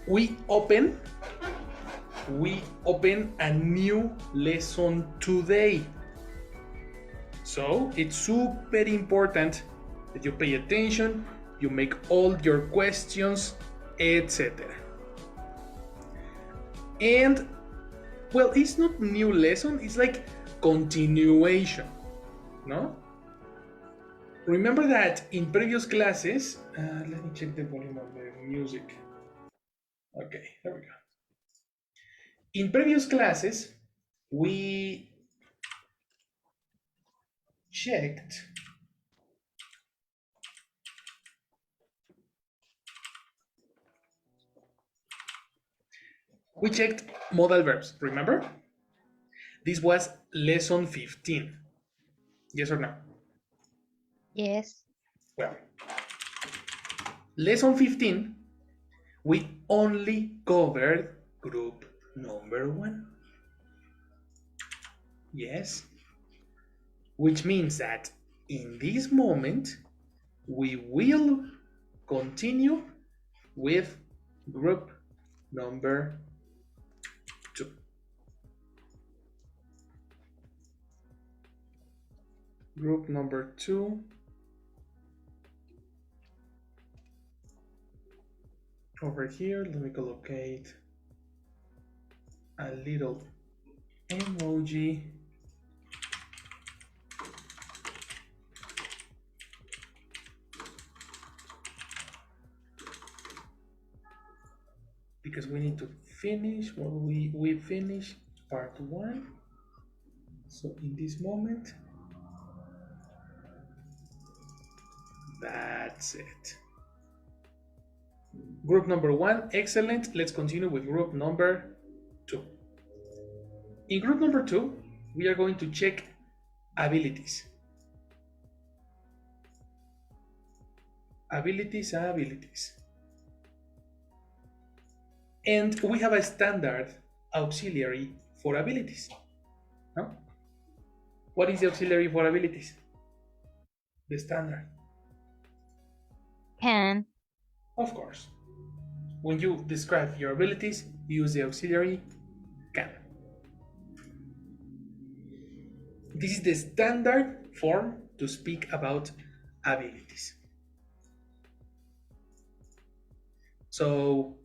we open a new lesson today. So it's super important that you pay attention, you make all your questions, etc. And well, it's not new lesson, it's like continuation, no? Remember that in previous classes, let me check the volume of the music. Okay, there we go. In previous classes, we checked modal verbs, remember? This was lesson 15. Yes or no? Yes. Well, lesson 15, we only covered group number 1. Yes. Which means that in this moment, we will continue with group number 2. Group number 2. Over here, let me collocate a little emoji. Because we need to finish, well, we finish part 1. So in this moment, that's it. Group number 1, excellent. Let's continue with group number 2. In group number 2, we are going to check abilities. Abilities. And we have a standard auxiliary for abilities. No? What is the auxiliary for abilities? The standard. Can. Of course. When you describe your abilities, use the auxiliary can. This is the standard form to speak about abilities. So,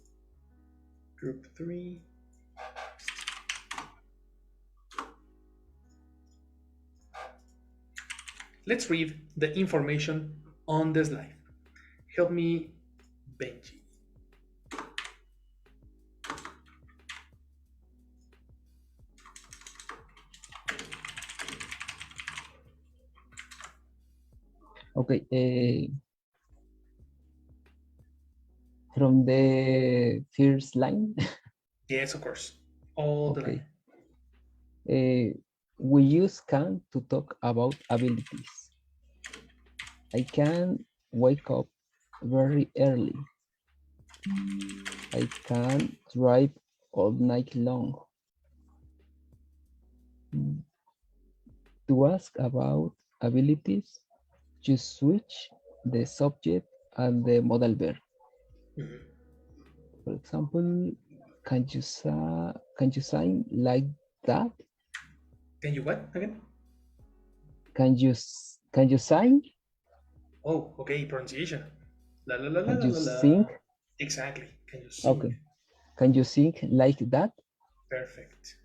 group 3. Let's read the information on the slide. Help me, Benji. Okay, from the first line. Yes, of course. All the line. We use can to talk about abilities. I can wake up very early. I can drive all night long. To ask about abilities, you switch the subject and the modal verb. Mhm. For example, can you sign like that? Can you what again? Can you sign? Oh, okay, pronunciation. La la la la Can la you la la. sing? Exactly. Can you sing? Okay. Can you sing like that? Perfect.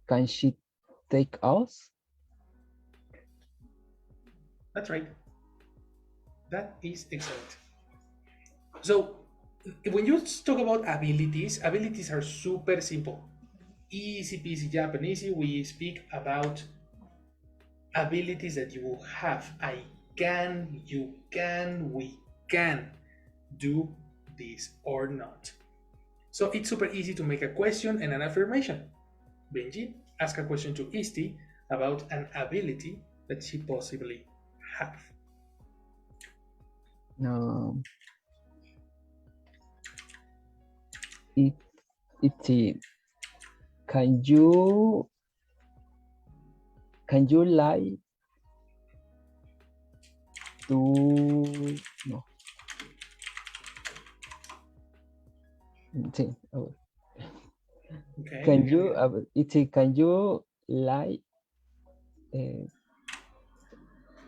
Can she take us? That's right. That is excellent. So, when you talk about abilities, abilities are super simple. Easy peasy Japanese. We speak about abilities that you will have. I can, you can, we can do this or not. So it's super easy to make a question and an affirmation. Benji, ask a question to Isti about an ability that she possibly have. It's can you lie to no Sí. Oh. Okay, Can again, you, again. can you lie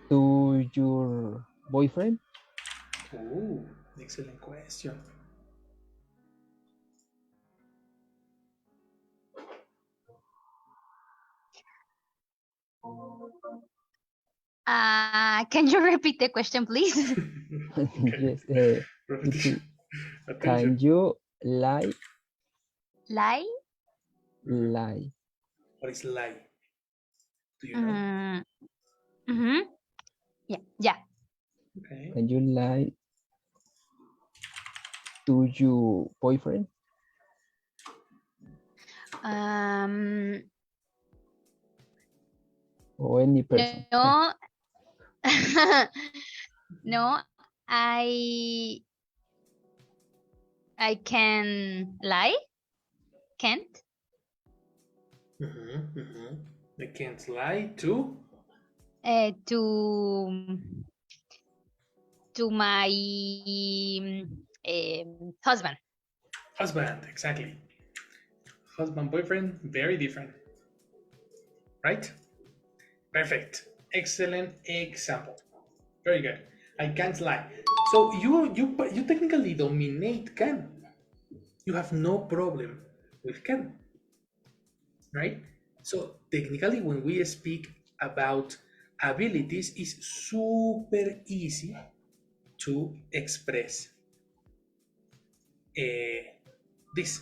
to your boyfriend? Ooh, excellent question. Can you repeat the question, please? Okay, Yes. It's repetition. can Attention. you lie Lie? Mhm. lie What is lie? Do you know? Mm, mm-hmm. Yeah, yeah. Okay. can you lie to your boyfriend Um, or any person? no, no, I I can lie. Can't. I can't lie to To my husband. husband. Exactly. Husband, boyfriend, very different, right? Perfect. Excellent example. Very good. I can't lie. So you technically dominate can. You have no problem with can, right? So technically, when we speak about abilities, it's super easy to express this.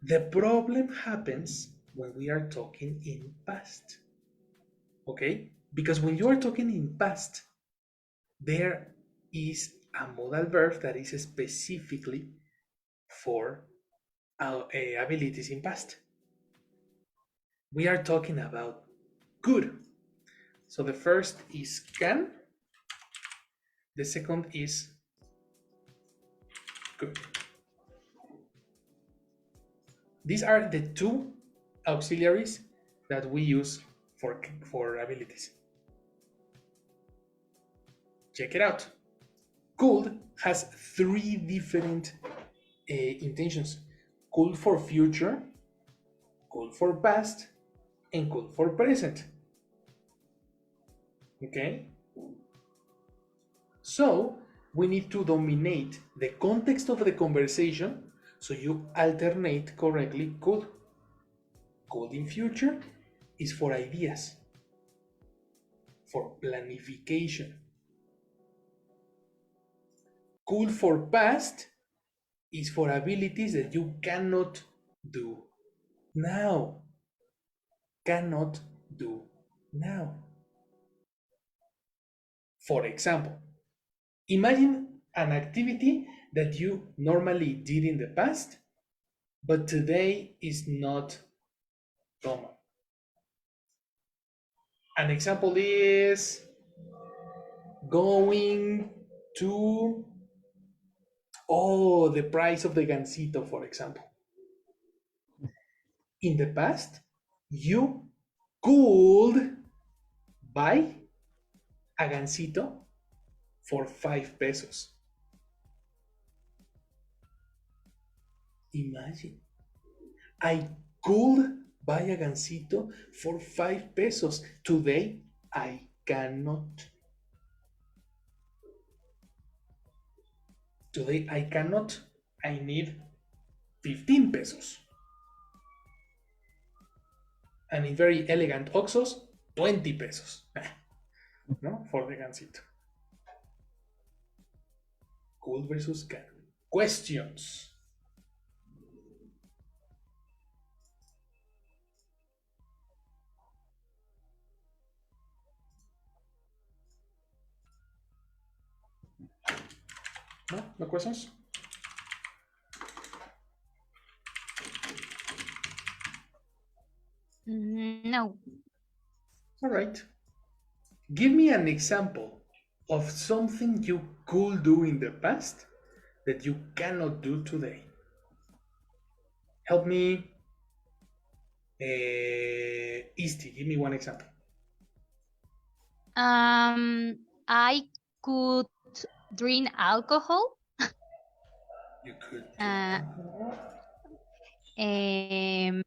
The problem happens when we are talking in past, okay? Because when you are talking in past, there is a modal verb that is specifically for abilities in past. We are talking about could. So the first is can, the second is could. These are the two auxiliaries that we use for abilities. Check it out. Could has three different intentions. Could for future, could for past, and could for present. Okay? So we need to dominate the context of the conversation so you alternate correctly could. Could in future is for ideas, for planification. Could for past is for abilities that you cannot do now. Cannot do now. For example, imagine an activity that you normally did in the past, but today is not common. An example is going to, oh, the price of the gansito, for example. In the past, you could buy a gansito for 5 pesos. Imagine, I could buy a gansito for 5 pesos. Today, I cannot. Today, I cannot. I need 15 pesos. And in very elegant Oxos, 20 pesos. ¿No? For the gansito. Could versus can. Questions. No? No questions? No. All right. Give me an example of something you could do in the past that you cannot do today. Help me, Easty. Give me one example. I could drink alcohol. You could Uh, um,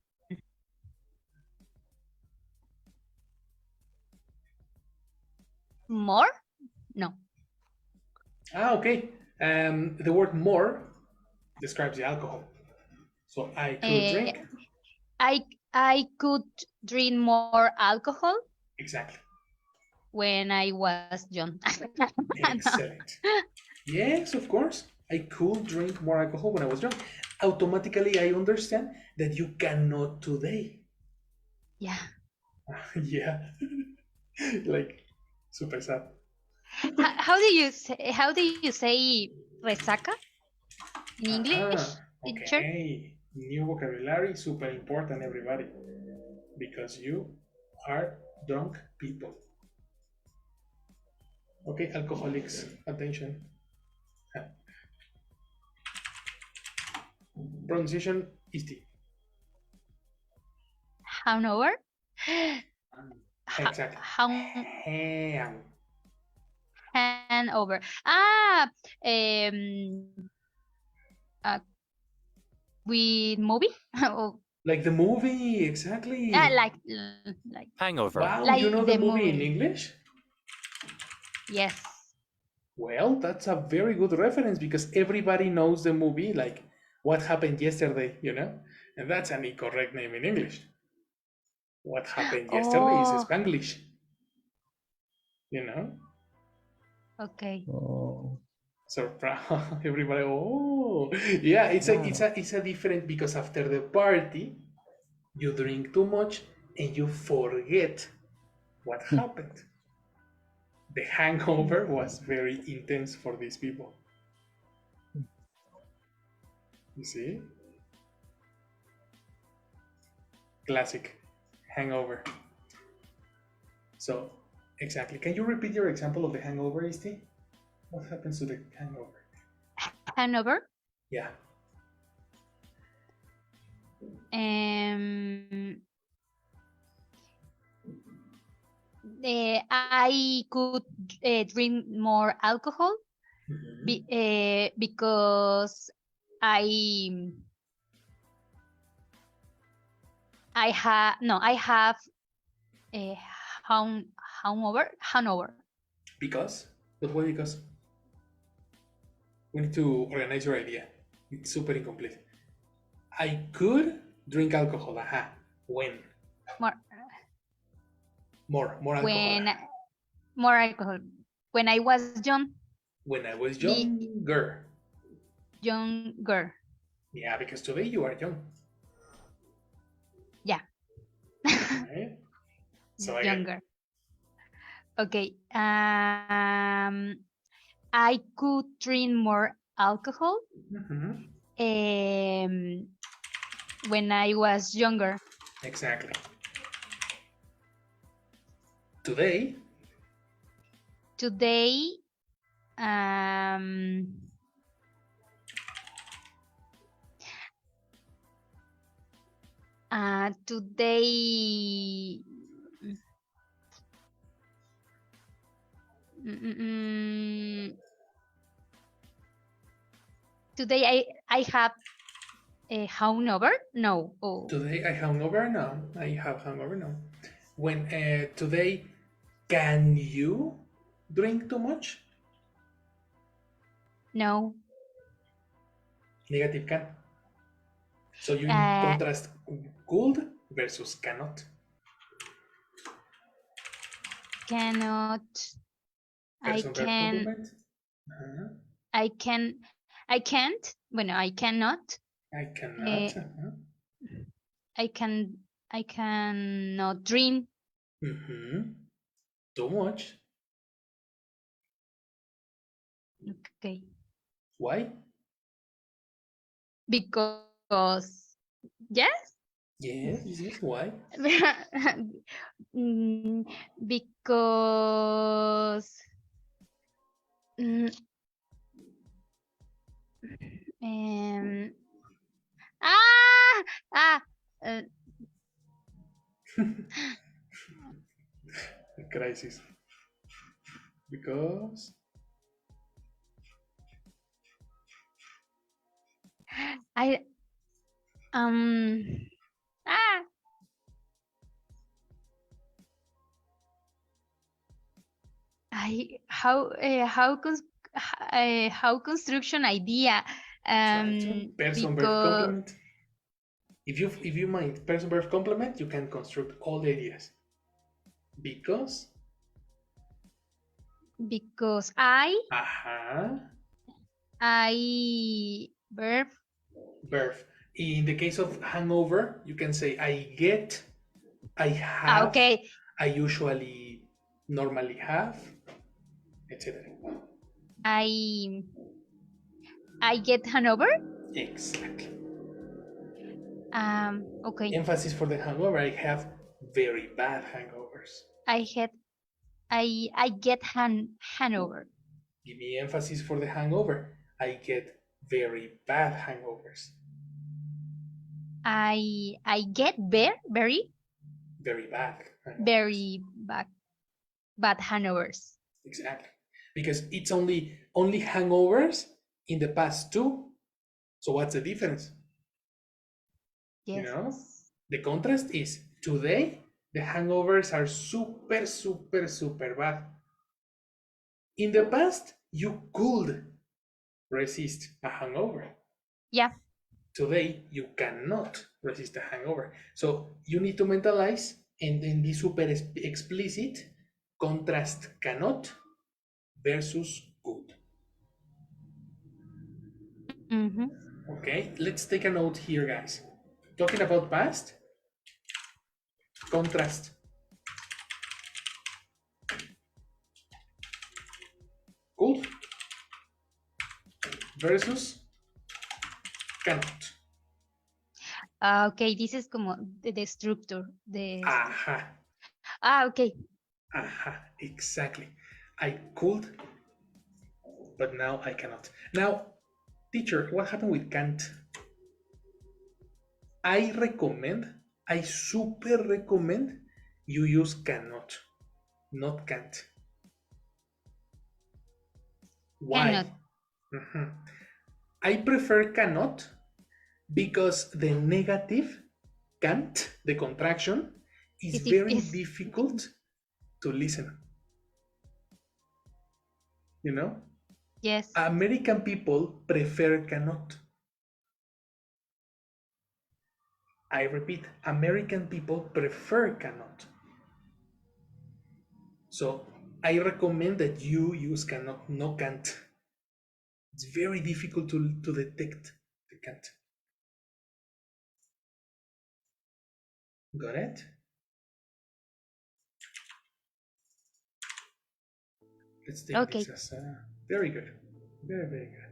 more? No. Okay. The word more describes the alcohol. So I could Uh, drink. I could drink more alcohol Exactly. when I was young. No. Excellent. Yes, of course. I could drink more alcohol when I was young. Automatically, I understand that you cannot today. Yeah. Yeah. Like, super sad. How do you say resaca in English, teacher? Okay. New vocabulary, super important, everybody. Because you are drunk people. Okay, alcoholics, attention. Pronunciation is T. Hanover? Exactly. How Ham. Hanover? Ah, um, uh, with movie? Oh, Like the movie, exactly. like Hangover. Wow, you like know the the movie in movie. English? Yes. Well, that's a very good reference because everybody knows the movie, like what happened yesterday, you know? And that's an incorrect name in English. What happened yesterday is Oh, Spanglish, you know? okay. Oh, So everybody, oh, yeah, wow. it's a different because after the party, you drink too much and you forget what happened. The hangover was very intense for these people. You see? Classic hangover. So, exactly. Can you repeat your example of the hangover, Isti? What happens to the hangover? Hanover. Yeah. Um, I could drink more alcohol Mhm. because I I have a Hanover. Because? But why because? We need to organize your idea. It's super incomplete. I could drink alcohol. Aha. When? More More alcohol. when Aha. more alcohol when I was When I was be younger. younger. Yeah, because today you are young. Yeah. Right? So again. Younger. Okay. I could drink more alcohol Mhm. um, when I was younger. Exactly. Today, Today, um, today, mm, mm, mm, today I have a hangover. No. Oh, today I hungover now. I have hungover now. When today, can you drink too much? no. Negative can. So you Uh, contrast could versus cannot. cannot. I Person verb can. complement. Uh-huh. I can. I can't. Bueno, I cannot. I Uh, cannot. Uh-huh. I can. I cannot drink. Mm-hmm. Too much. Okay. Why? Because yes. Yes. Why? Mm, because mm, um, ah ah uh, A crisis. Because I um ah I how construction idea Exacto. Person verb because complement. If you mind person verb complement, you can construct all the ideas. Because. because Aha. I verb Verb. In the case of hangover, you can say I get, I have, okay I usually, normally have, etc. I I get Hanover. Exactly. Okay. Emphasis for the hangover. I have very bad hangovers. I had I get Hanover. Give me emphasis for the hangover. I get very bad hangovers. I get very Very bad hangovers. very bad Hanovers. Exactly. Because it's only hangovers in the past too. So what's the difference? You Yes. know? The contrast is today the hangovers are super, super, super bad. In the past, you could resist a hangover. Yeah. Today, you cannot resist a hangover. So you need to mentalize and then be super explicit. Contrast cannot versus could. Mm-hmm. Okay, let's take a note here, guys. Talking about past, contrast. Could versus cannot. Okay, this is como the structure. The Aha. okay. Aha, exactly. I could, but now I cannot. Now, teacher, what happened with can't? I recommend, I super recommend you use cannot, not can't. Why? Cannot. Mhm. I prefer cannot because the negative can't, the contraction, is very Is difficult to listen. You know? yes. American people prefer cannot. I repeat, American people prefer cannot. So I recommend that you use cannot, no can't. It's very difficult to detect the can't. Got it? Let's take Okay. this as a very good. Very, very good.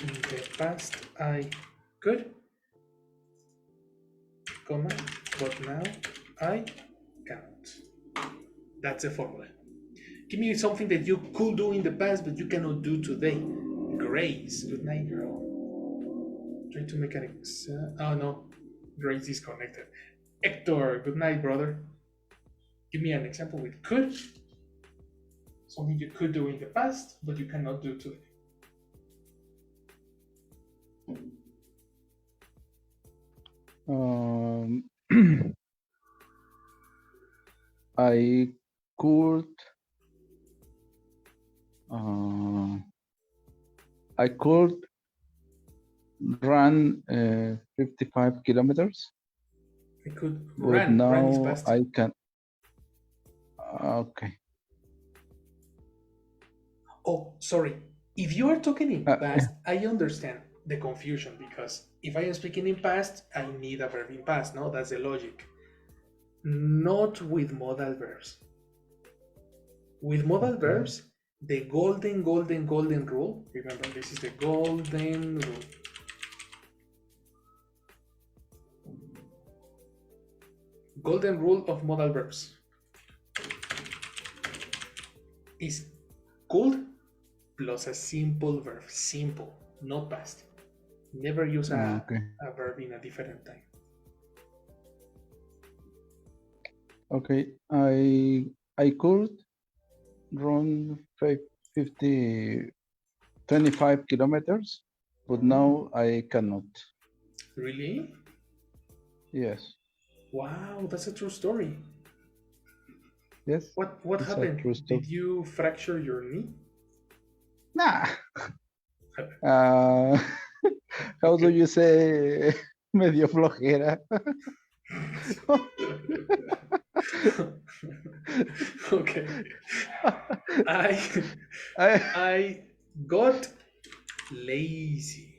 In the past, I could, comma, but now I cannot. That's a formula. Give me something that you could do in the past, but you cannot do today. Grace, good night, girl. Try to make an oh no, Grace disconnected. Hector, good night, brother. Give me an example with could. Something you could do in the past, but you cannot do today. I could uh, I could run 55 kilometers, I could but run is now past. I can. Okay. Oh, sorry. If you are talking in Yeah. past, I understand the confusion because if I am speaking in past, I need a verb in past. No, that's the logic. Not with modal verbs. With modal Okay. verbs, the golden rule. Remember, this is the golden rule. Golden rule of modal verbs is could plus a simple verb. Simple, not past. Never use a verb in a different time. Okay. I could run 25 kilometers, but now I cannot. Really? Yes. Wow, that's a true story. Yes. What It's a happened? true story. Did you fracture your knee? Nah. How do you say medio flojera? Okay. I I I got lazy.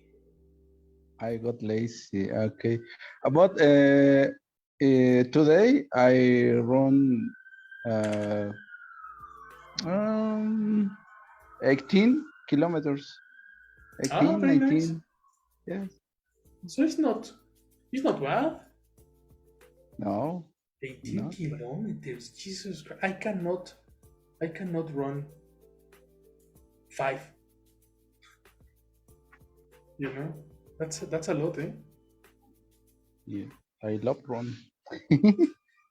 got lazy. Okay. But today I run uh, um, 18 kilometers. Ah, 18, very nice. 19. Yes. So it's not bad. No, 18 not. kilometers. Jesus Christ. I cannot run 5. You know? That's a lot, eh? Yeah. I love run.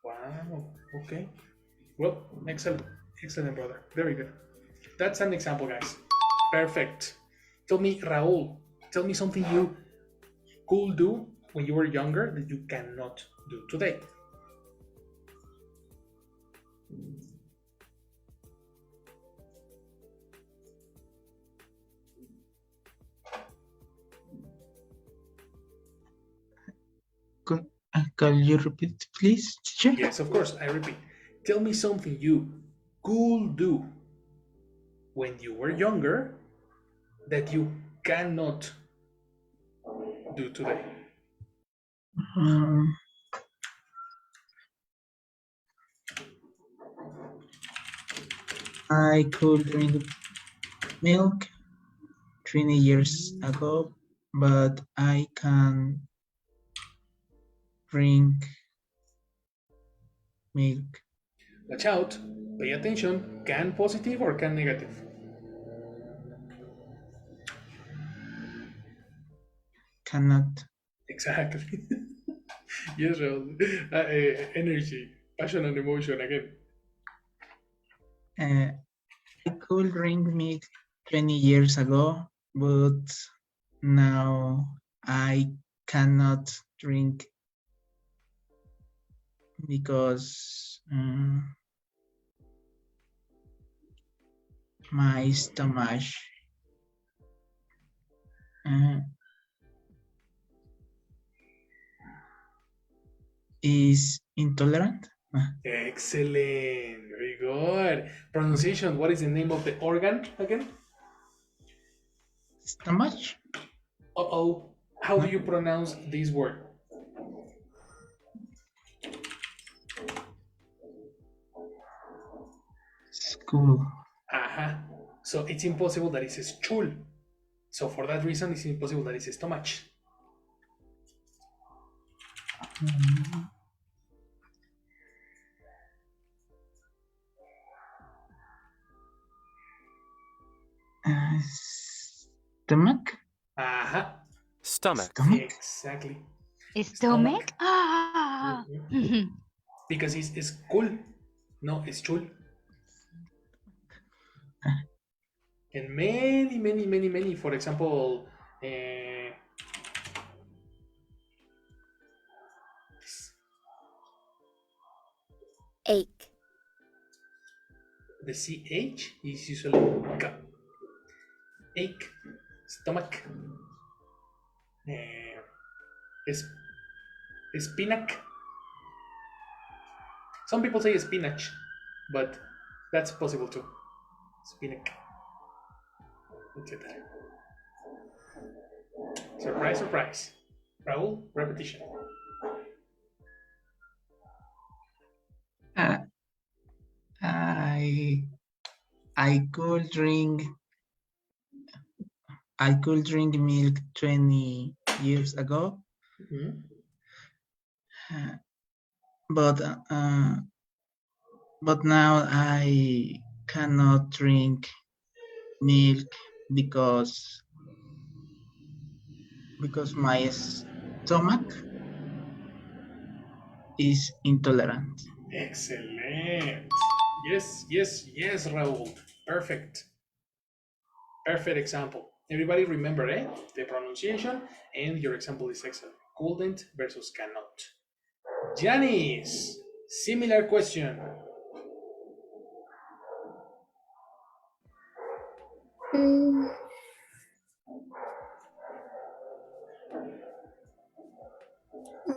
Wow. Okay. Well, excellent. Excellent, brother. Very good. That's an example, guys. Perfect. Tell me, Raul, tell me something you could do when you were younger that you cannot do today. Can you repeat, please, teacher? Yes, of course. I repeat. Tell me something you could do when you were younger that you cannot do today. Um, I could drink milk 20 years ago, but I can drink milk. Watch out. Pay attention. Can positive or can negative? Cannot. Exactly. Yes, Raul. Energy, passion, and emotion again. I could drink milk 20 years ago, but now I cannot drink because my stomach is intolerant. Excellent. Very good. Pronunciation. What is the name of the organ again? Stomach? Uh-oh. How do you pronounce this word? School. Aha. So it's impossible that it's stool. So for that reason, it's impossible that it's stomach. Stomach? Aha. Stomach. Exactly. Stomach? Ah. Because it's cool. No, it's stool. And many. For example, Ache. the CH is usually K. Ache, stomach, spinach. Some people say spinach, but that's possible too. Spinach, etc. Surprise, surprise. Raul, repetition. I could drink milk 20 years ago, but now I cannot drink milk because my stomach is intolerant. Excellent. Yes, Raul. Perfect. Perfect example. Everybody remember, the pronunciation, and your example is excellent. Couldn't versus cannot. Janice, similar question.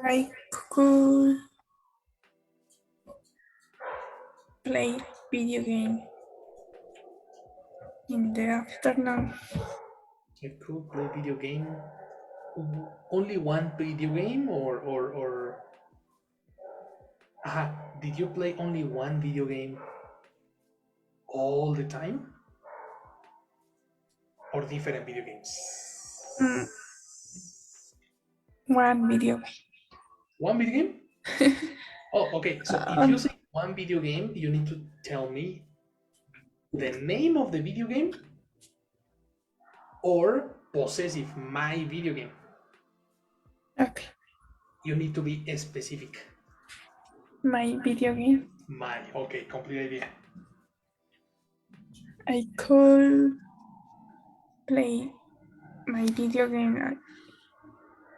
I could play video game in the afternoon. I could play video game. Only one video game, or did you play only one video game all the time, or different video games? Mm, One video game. One video game? Oh, okay. So if you say one video game, you need to tell me the name of the video game or possessive, my video game. Okay. You need to be specific. My video game. My, okay, complete idea. I could play my video game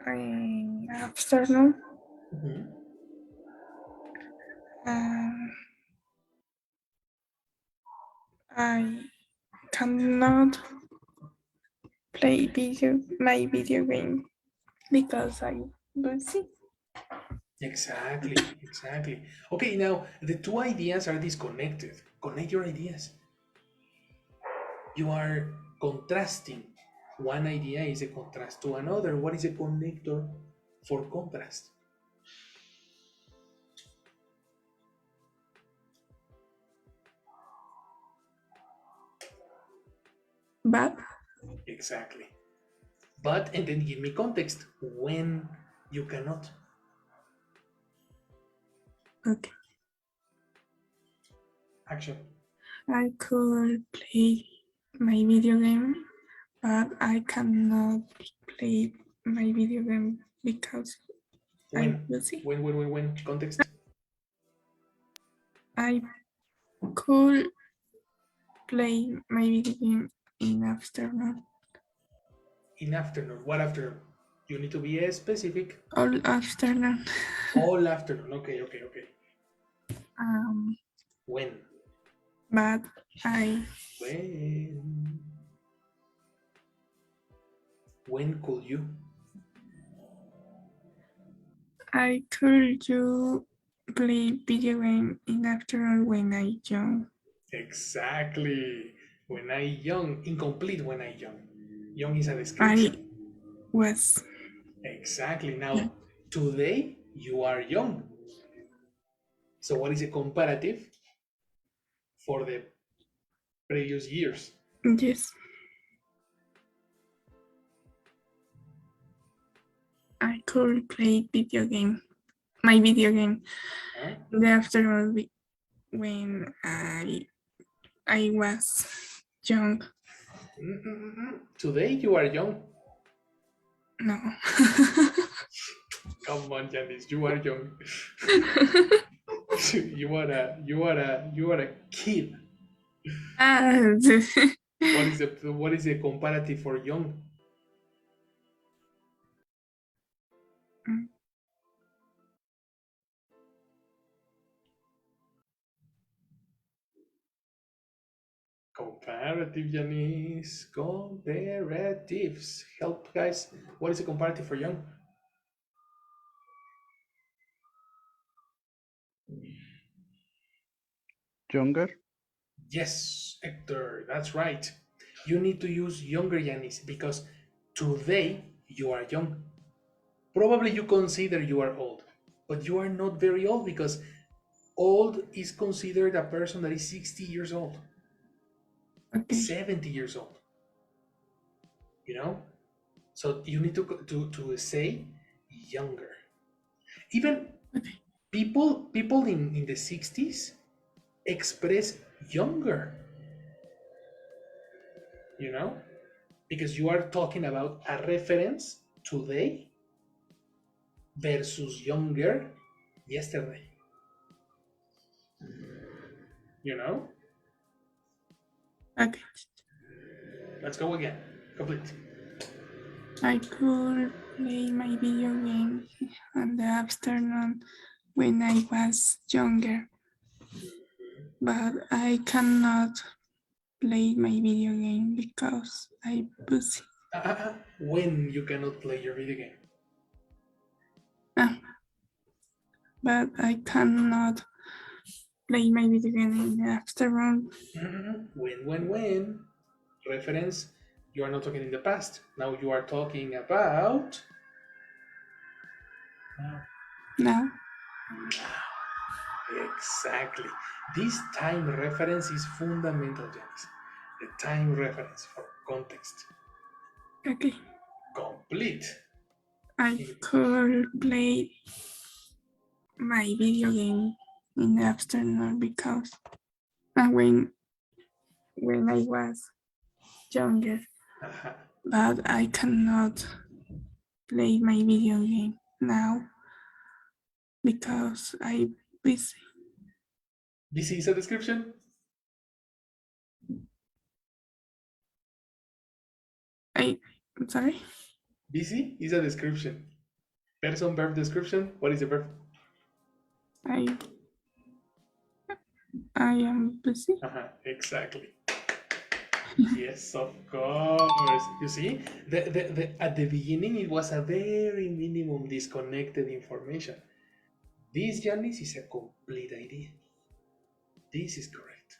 in afternoon. Mhm. I cannot play my video game because I'm busy. Exactly, exactly. Okay, now the two ideas are disconnected. Connect your ideas. You are contrasting. One idea is a contrast to another. What is a connector for contrast? But Exactly. But, and then give me context when you cannot. okay, Action. I could play my video game, but I cannot play my video game because I'm When? busy. When? Context? I could play my video game in afternoon. In afternoon. What afternoon? You need to be specific. All afternoon. All afternoon. Okay. When? But I When could you? could you play video game in afternoon when I young. Exactly. When I young. Incomplete when I young. Young is a I description. was Exactly. Now, today you are young. So what is a comparative for the previous years? yes. I could play video game. My video game Huh? in the afternoon when I was young. Today you are young. No. Come on, Janice, you are young. you are a kid. What is the comparative for young? Comparative, Janice. Comparatives. Help, guys. What is the comparative for young? Younger. Yes, Hector, that's right. You need to use younger, Janice, because today you are young. Probably you consider you are old, but you are not very old because old is considered a person that is 60 years old, Okay. 70 years old. You know? So you need to say younger. Even people in the 60s express younger. You know? Because you are talking about a reference today versus younger yesterday. You know? Okay. Let's go again. Complete. I could play my video game in the afternoon when I was younger, but I cannot play my video game because I'm busy. When you cannot play your video game. But I cannot play my video game in the afternoon. When. Reference, you are not talking in the past. Now you are talking about Now, exactly. This time reference is fundamental, Janice. The time reference for context. okay, Complete. I could play my video game in the afternoon because when I was younger, but I cannot play my video game now because I'm busy. This is a description. I'm sorry. Busy is a description. Person, verb, description. What is the verb? I am busy. Exactly. Yes, of course. You see, at the beginning it was a very minimum disconnected information. This, Janice, is a complete idea. This is correct.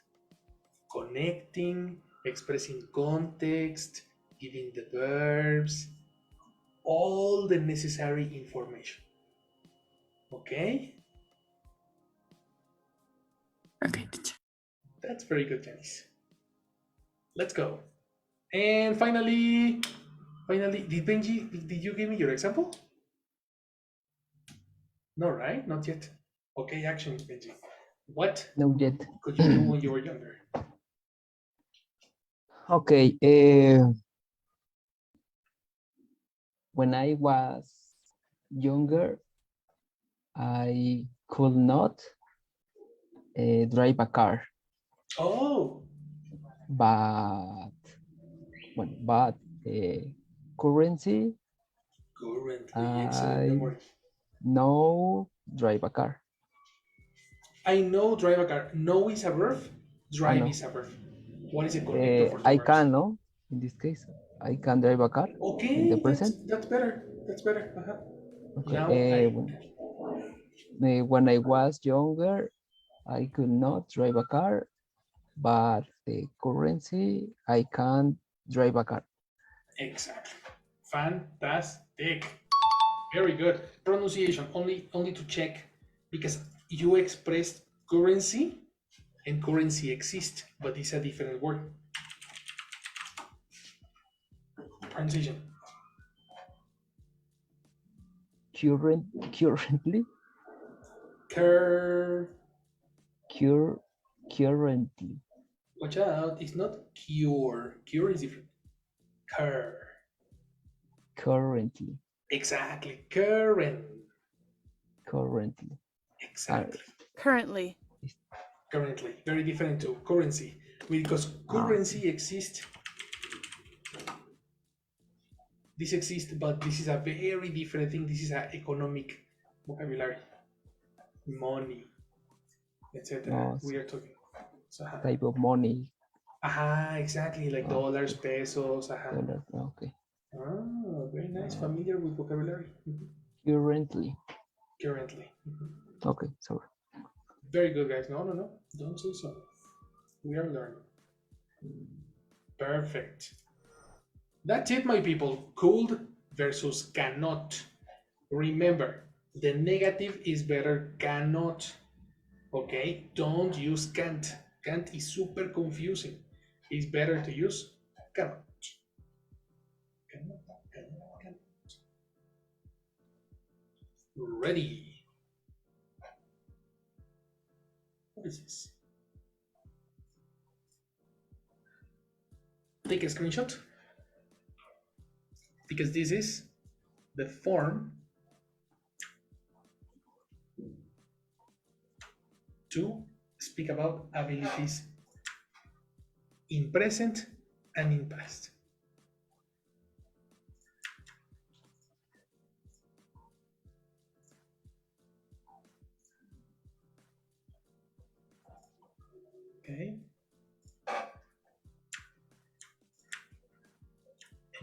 Connecting, expressing context, giving the verbs, all the necessary information. Okay? Okay, teacher. That's very good, Janice. Let's go. And finally, did Benji, did you give me your example? No, right? Not yet. Okay, action, Benji. What No yet. could you do when you were younger? Okay. When I was younger, I could not drive a car, Oh, but currently currently, excellent I memory. know drive a car. I know drive a car. Know is a verb. Drive know. is a verb. What is the connector for two I verbs? can, no? In this case, I can drive a car in the Okay, present. that's better. That's better. Okay. Now I. When I was younger, I could not drive a car, but currently I can drive a car. Exactly. Fantastic. Very good. Pronunciation, only to check, because you expressed currency and currency exists, but it's a different word. Pronunciation. Currently. Currently. Watch out, it's not cure. Cure is different. Currently. Exactly. Current. Currently. Exactly. Currently. Currently. Very different to currency. Because currency exists. This exists, but this is a very different thing. This is an economic vocabulary. Money, etc. We are talking. So, type of money. Exactly, like dollars, pesos. Dollars. Okay. Very nice. Familiar with vocabulary. Currently. Currently. Okay, sorry. Very good, guys. No. Don't say so. We are learning. Perfect. That's it, my people. Could versus cannot. Remember, the negative is better cannot. Okay? Don't use can't. Can't is super confusing. It's better to use cannot. Cannot. Ready. What is this? Take a screenshot, because this is the form to speak about abilities in present and in past.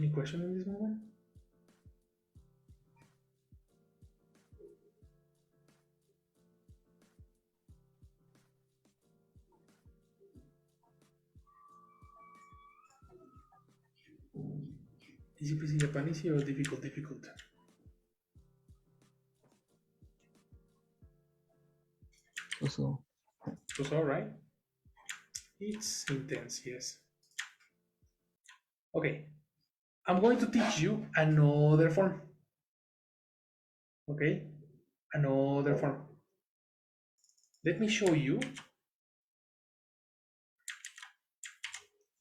Any question in this moment? Easy peasy Japanese or difficult? So, Was all right. It's intense, yes. Okay, I'm going to teach you another form. Okay, another form. Let me show you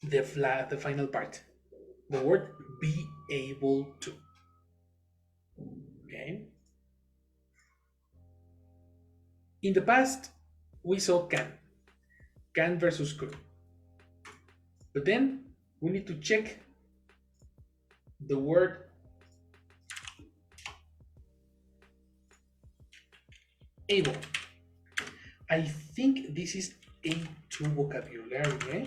the final part. The word be able to. Okay. In the past, we saw can versus could. But then we need to check the word able. I think this is A2 vocabulary, eh?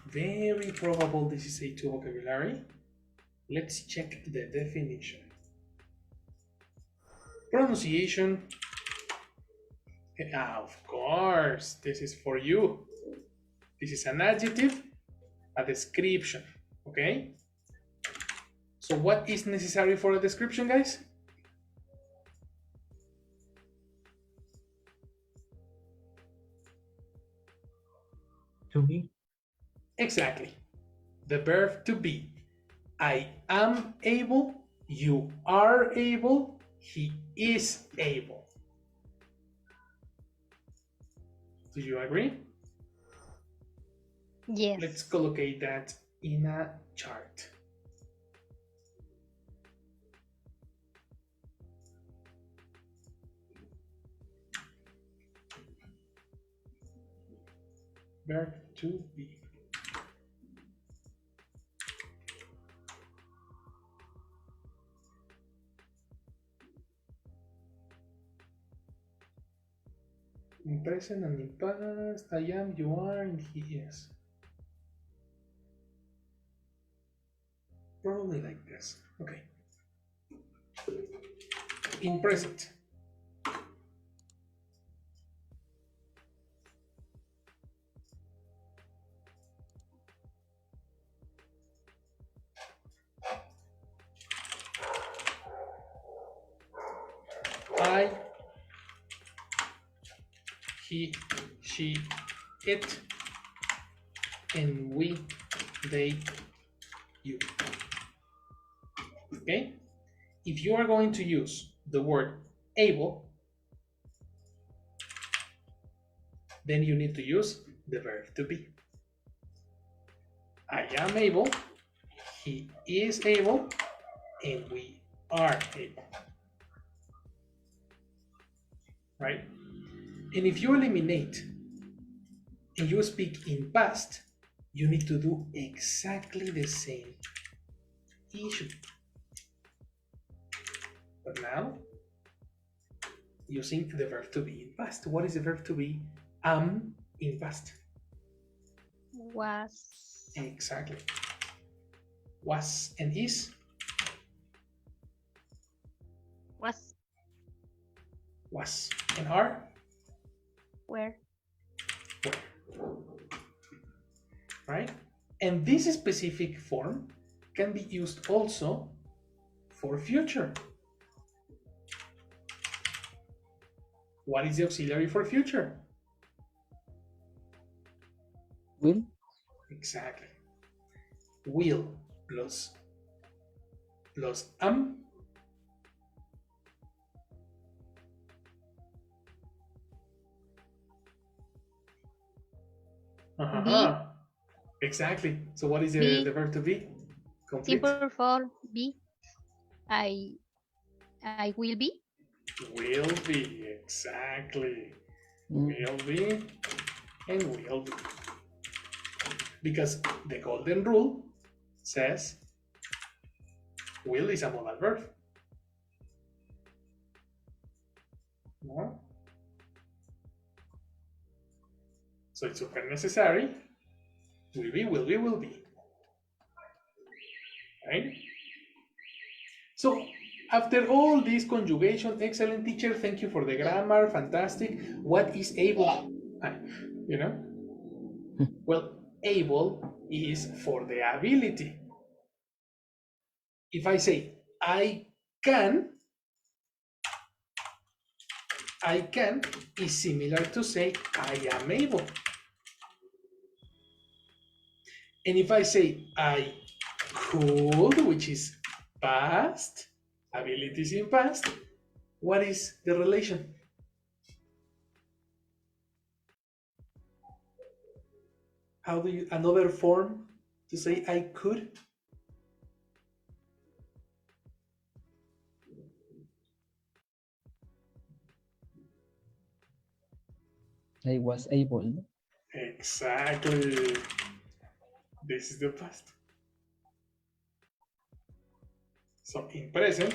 Very probable this is A2 vocabulary. Let's check the definition. Pronunciation. Of course, this is for you. This is an adjective, a description, okay? So what is necessary for a description, guys? To be. Exactly. The verb to be. I am able, you are able, he is able. Do you agree? Yes. Let's collocate that in a chart. Verb to be. In present and in past, I am, you are, and he is. Probably like this. Okay. In present. I, he, she, it, and we, they, you. Okay? If you are going to use the word able, then you need to use the verb to be. I am able, he is able, and we are able. Right? And if you eliminate and you speak in past, you need to do exactly the same issue. But now, using the verb to be in past. What is the verb to be? In past. Was. Exactly. Was and is. Was. Was and are. Where. Right? And this specific form can be used also for future. What is the auxiliary for future? will, Exactly. Will plus am. Exactly. So what is the verb to be? Complete. Simple form be. I will be. Will be. Exactly. mm, Will be and will be. Because the golden rule says will is a modal verb. No? So it's super necessary. Will be, will be, will be. right? So after all this conjugation, excellent teacher, thank you for the grammar, fantastic. What is able? You know? Well, able is for the ability. If I say I can is similar to say I am able. And if I say I could, which is past, abilities in past, what is the relation? How do you, another form to say I could? I was able. Exactly. This is the past. So in present,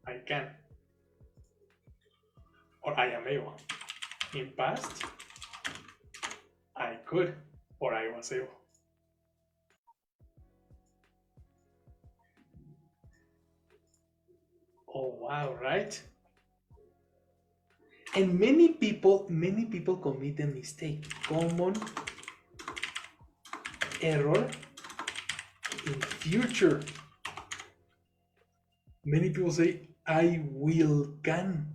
I can, or I am able. In past, I could, or I was able. Oh wow, right? And many people commit a mistake. Common error in future. Many people say, I will can.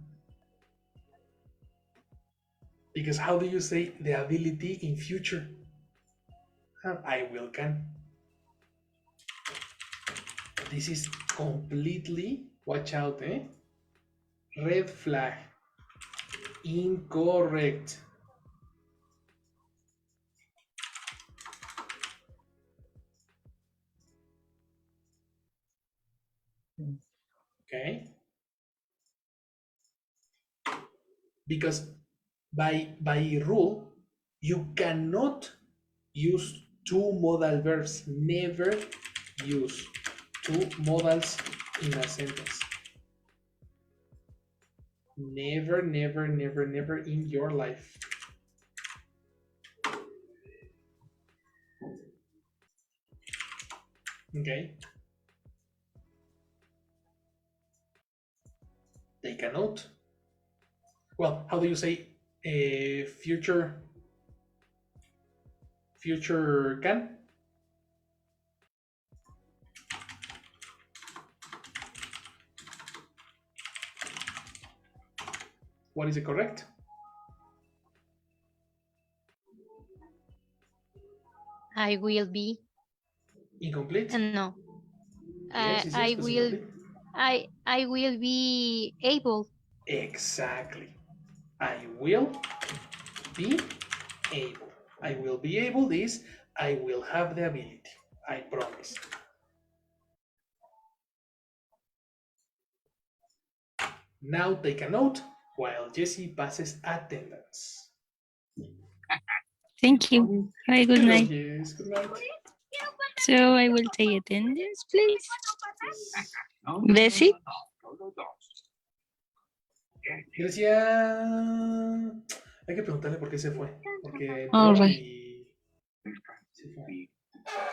Because how do you say the ability in future? I will can. This is completely, watch out, red flag. Incorrect. Okay? Because by rule, you cannot use two modal verbs. Never use two modals in a sentence. Never, never, never, never in your life. Okay? Take a note. Well, how do you say future can? What is it correct? I will be. Incomplete? No. Yes, yes, yes, but incomplete. I will be able. Exactly. I will be able. I will be able is I will have the ability. I promise. Now take a note while Jessie passes attendance. Thank you. Hi, good Hello, night. Jess. Good night. So I will take attendance, please. Yes. Bessie? Grecia. Hay que preguntarle por qué se fue. Porque All entró right. y se fue.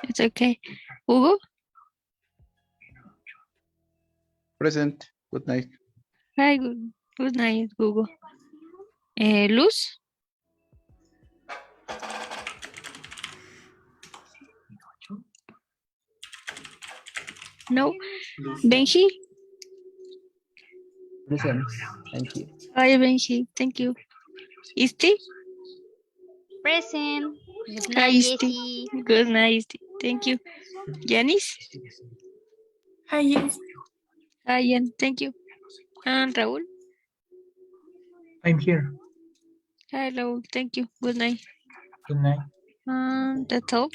It's okay. Hugo? Present. Good night. Hi, good night, Hugo. Luz? No. Luz. Benji? Present. Thank you. Hi, Benji. Thank you. Isti? Present. Good Hi, night, Isti. Jessie. Good night, Isti. Thank you. Janice? Hi, yes. Hi, Jan. Thank you. And Raul? I'm here. Hi, Raul. Thank you. Good night. Good night. That's all.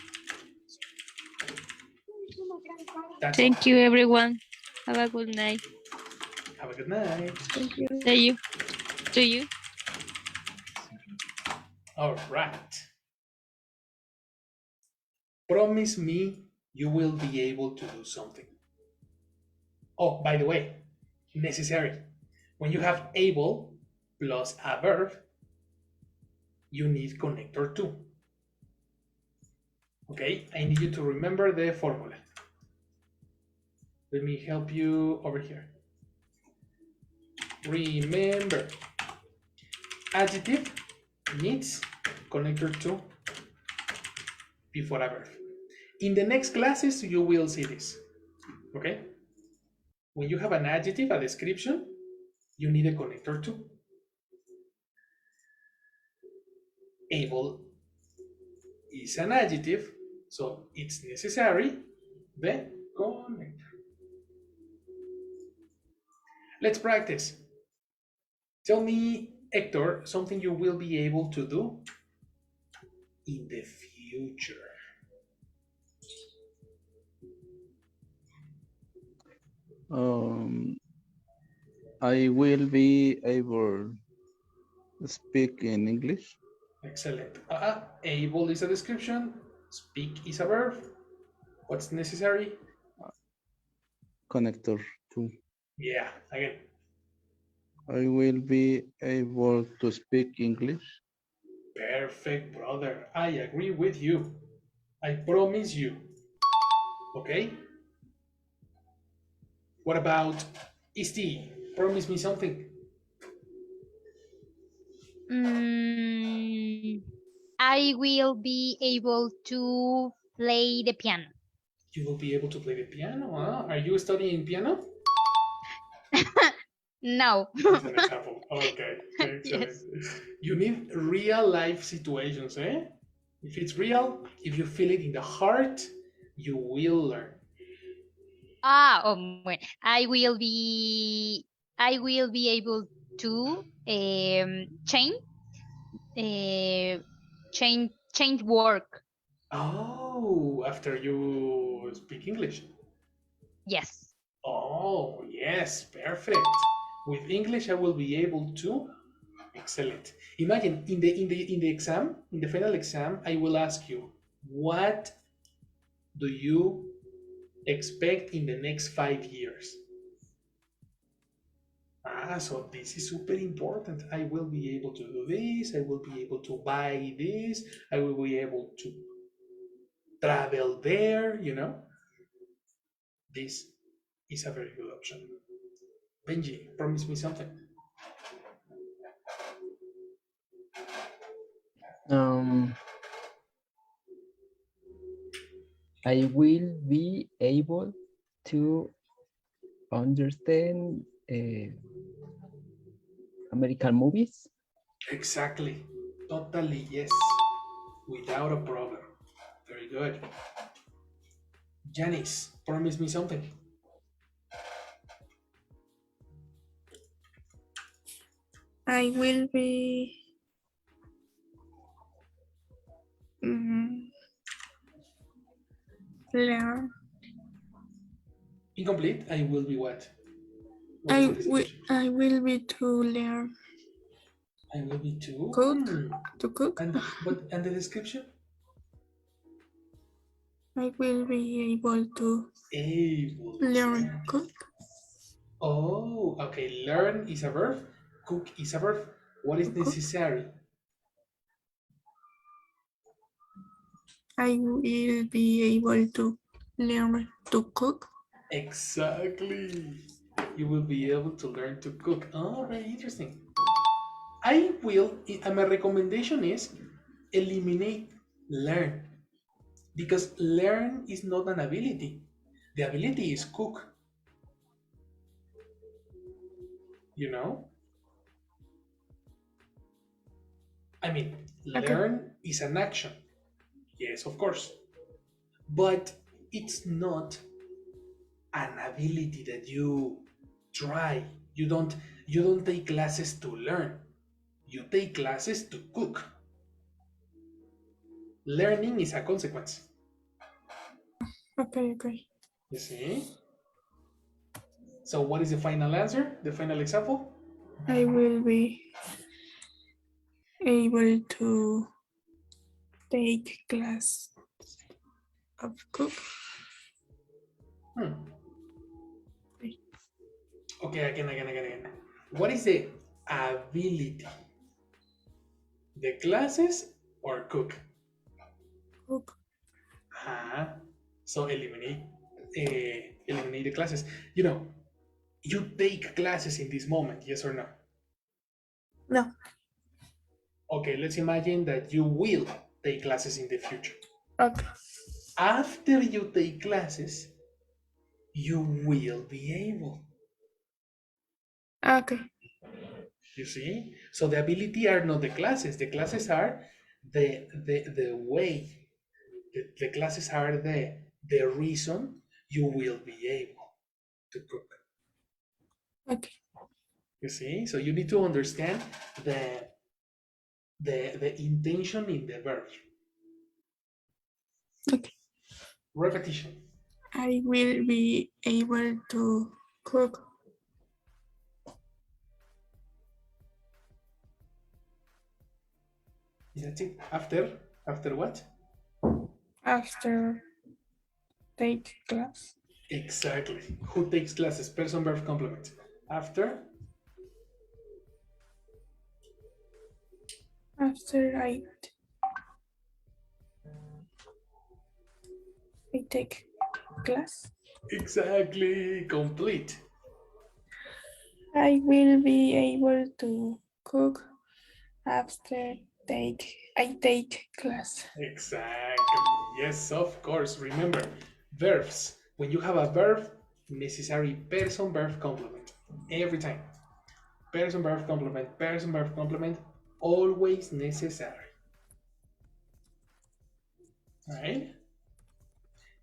That's Thank all. you, everyone. Have a good night. Have a good night. Thank you. See you. To you. All right. Promise me you will be able to do something. Oh, by the way, necessary. When you have able plus a verb, you need connector too. Okay, I need you to remember the formula. Let me help you over here. Remember, adjective needs connector to before a verb. In the next classes, you will see this. Okay? When you have an adjective, a description, you need a connector to. Able is an adjective, so it's necessary the connector. Let's practice. Tell me, Hector, something you will be able to do in the future. I will be able to speak in English. Excellent. Able is a description. Speak is a verb. What's necessary? Connector to. Yeah, again. I will be able to speak English. Perfect, brother. I agree with you. I promise you. Okay? What about Isti? Promise me something. I will be able to play the piano. You will be able to play the piano, huh? Are you studying piano? No. As an example. Okay, excellent. Yes. You need real life situations, eh? If it's real, if you feel it in the heart, you will learn. Bueno. I will be able to change work. Oh, after you speak English. Yes. Oh, yes, perfect. With English, I will be able to. Excellent. Imagine in the exam, in the final exam, I will ask you, what do you expect in the next 5 years? So this is super important. I will be able to do this. I will be able to buy this. I will be able to travel there, This is a very good option. Benji, promise me something. I will be able to understand American movies. Exactly. Totally, yes. Without a problem. Very good. Janice, promise me something. I will be learn. Incomplete. I will be what? What is the description? I will be to learn I will be too. cook to cook. And the description? I will be able to Able. learn cook. Oh, okay. Learn is a verb. Cook is a verb. What is necessary? I will be able to learn to cook. Exactly. You will be able to learn to cook. Oh, very interesting. My recommendation is eliminate learn, because learn is not an ability. The ability is cook. You know? I mean, Okay. learn is an action. Yes, of course. But it's not an ability that you try. You don't take classes to learn. You take classes to cook. Learning is a consequence. Okay. You see? So what is the final answer? The final example? I will be able to take class of cook. Okay, again. What is the ability? The classes or cook? Cook. So eliminate the classes. You know, you take classes in this moment, yes or no? No. Okay, let's imagine that you will take classes in the future. Okay. After you take classes, you will be able. Okay. You see? So the ability are not the classes. The classes are the way. The classes are the reason you will be able to cook. Okay. You see? So you need to understand the intention in the verb. Okay. Repetition. I will be able to cook. That's it. After what? After take class. Exactly. Who takes classes? Person, verb, complement. After. After I take class. Exactly. Complete. I will be able to cook after I take class. Exactly. Yes, of course. Remember, verbs. When you have a verb, necessary person, verb, complement. Every time. Person, verb, complement. Always necessary. Right?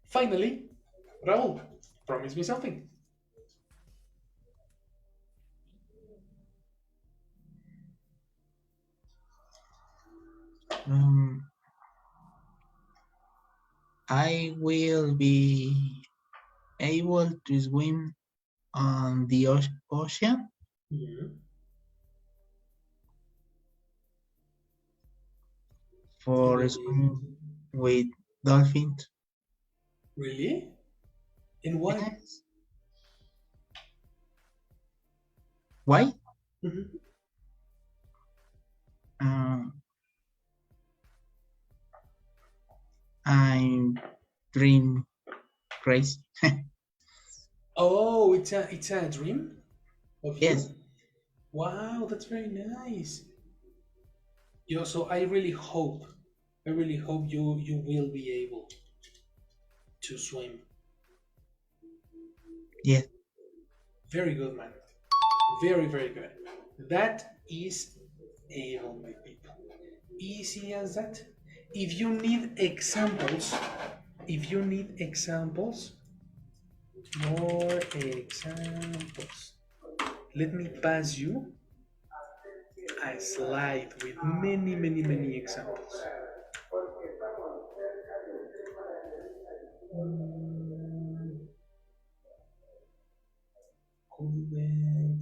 Finally, Raul, promise me something. Um, I will be able to swim on the ocean Mhm. for Really? swimming with dolphins. Really? And why? Yes. Why? Mhm. Um, I'm dream crazy. Oh, it's a dream of Yes. you? Wow, that's very nice. So I really hope you will be able to swim. Yes. Very good, man. Very, very good. That is able, my people. Easy as that. If you need examples, if you need examples, more examples. Let me pass you a slide with many, many, many examples. Comment.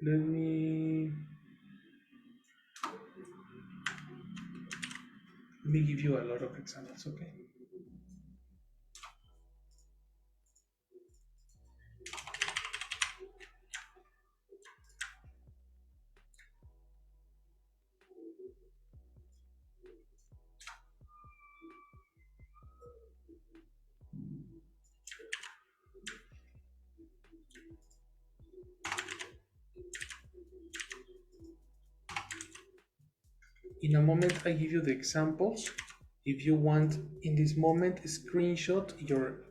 Let me give you a lot of examples, okay? In a moment, I give you the examples. If you want, in this moment, screenshot your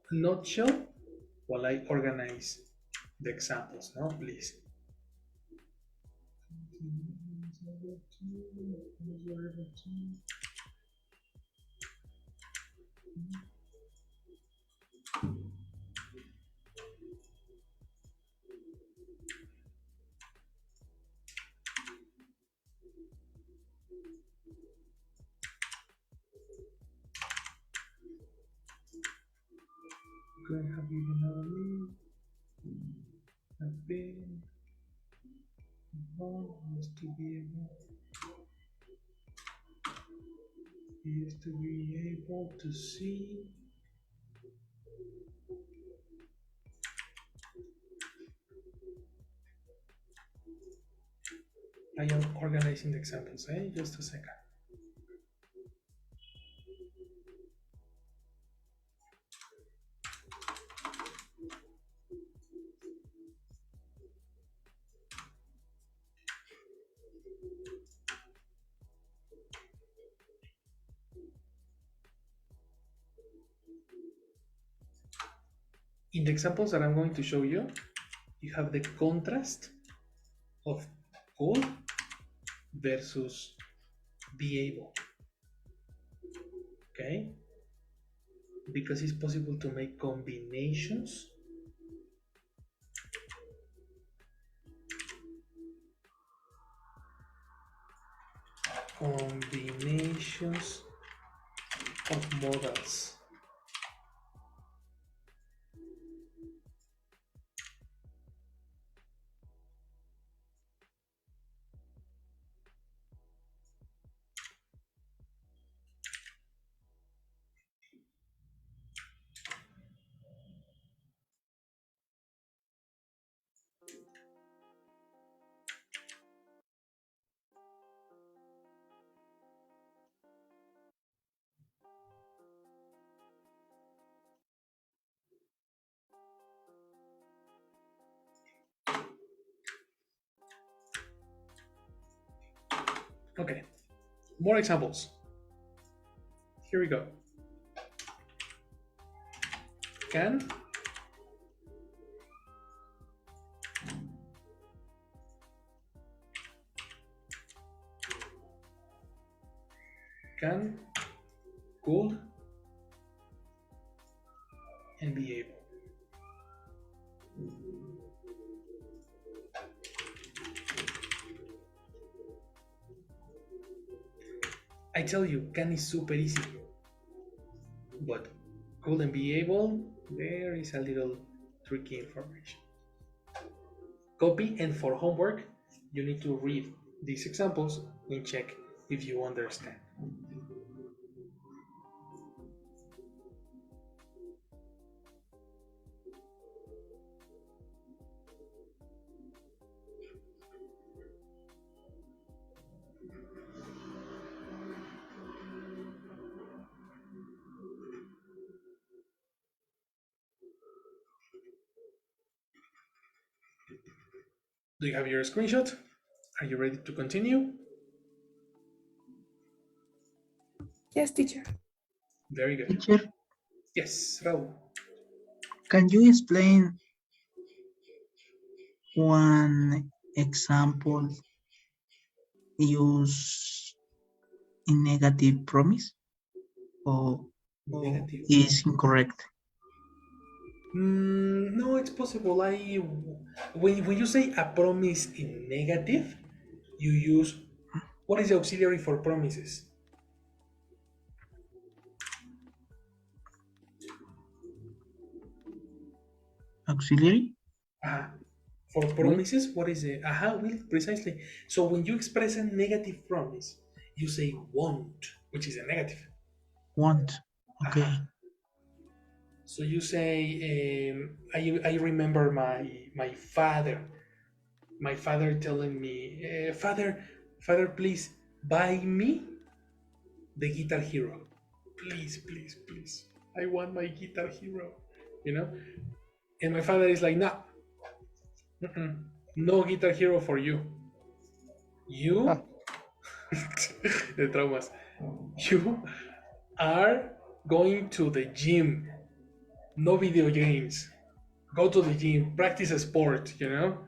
nutshell while I organize the examples, no, please. Okay, have you been have been is to be able is to be able to see I am organizing the examples, just a second. In the examples that I'm going to show you, you have the contrast of could versus be able. Okay? Because it's possible to make combinations of models. Okay, more examples. Here we go. Can could and be able. I tell you, can is super easy, but could and be able, there is a little tricky information. Copy, and for homework, you need to read these examples and check if you understand. Do you have your screenshot? Are you ready to continue? Yes, teacher. Very good. Teacher, Yes, Raul. can you explain one example use in negative promise or Negative. is incorrect? No, it's possible. When you say a promise in negative, you use, what is the auxiliary for promises? Auxiliary? For promises, what is it? Will, precisely. So when you express a negative promise, you say won't, which is a negative. Want. Okay. So you say, I remember my father telling me, father, please buy me the Guitar Hero. Please, please, please. I want my Guitar Hero. You know? And my father is like, no, no Guitar Hero for you. You, the traumas, you are going to the gym, no video games. Go to the gym, practice a sport, you know?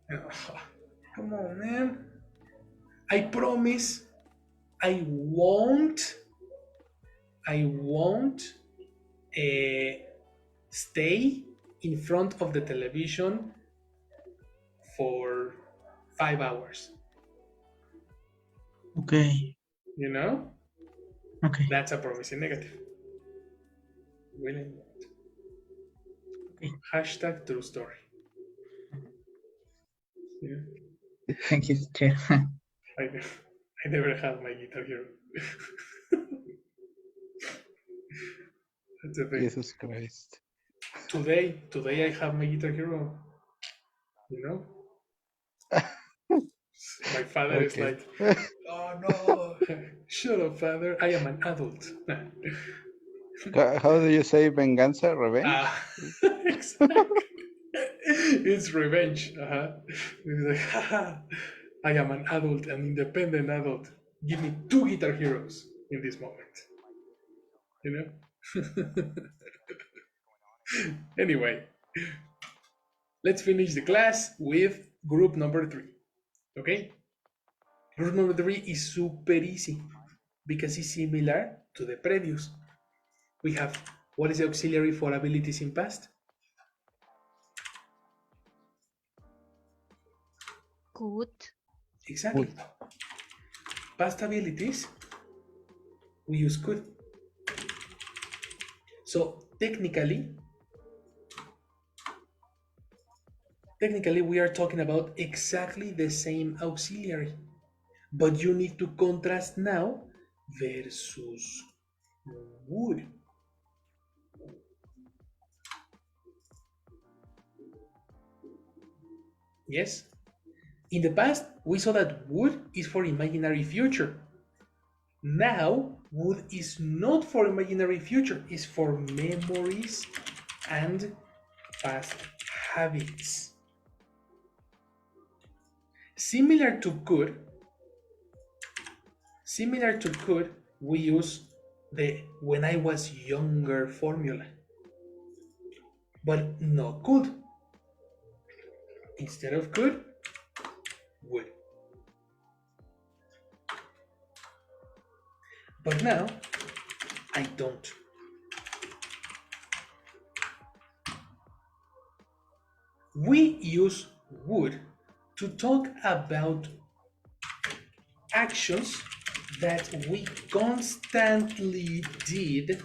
And, come on, man. I promise I won't stay in front of the television for 5 hours. Okay. You know? Okay. That's a promise in negative. Really? Okay. Hashtag true story. Yeah. Thank you, teacher. I never had my Guitar Hero. That's the thing. Jesus Christ. Today I have my Guitar Hero. You know? My father is Okay. like, oh no, shut up, father. I am an adult. How do you say venganza? Revenge? Ah, exactly. It's revenge. It's like, haha, I am an adult, an independent adult. Give me 2 guitar heroes in this moment. You know? Anyway, let's finish the class with group number 3. Okay? Group number 3 is super easy because it's similar to the previous. We have, what is the auxiliary for abilities in past? Could. Exactly. Past abilities, we use could. So technically, we are talking about exactly the same auxiliary, but you need to contrast now versus would. Yes? In the past, we saw that would is for imaginary future. Now, would is not for imaginary future, it's for memories and past habits. Similar to could, we use the when I was younger formula, but no could. Instead of could, would. But now, I don't. We use would to talk about actions that we constantly did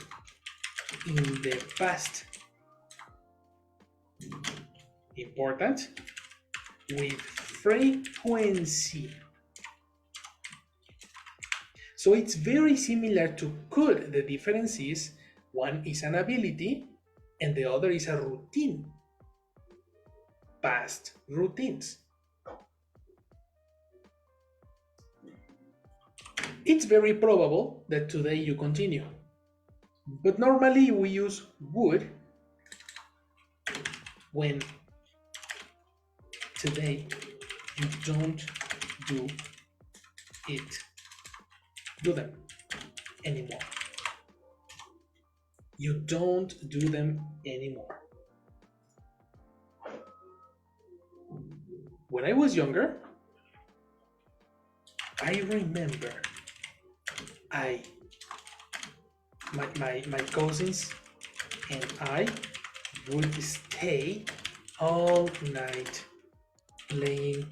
in the past. Important. With frequency. So it's very similar to could. The difference is one is an ability and the other is a routine. Past routines. It's very probable that today you continue. But normally we use would when today you don't do them anymore. You don't do them anymore. When I was younger, I remember my cousins and I would stay all night playing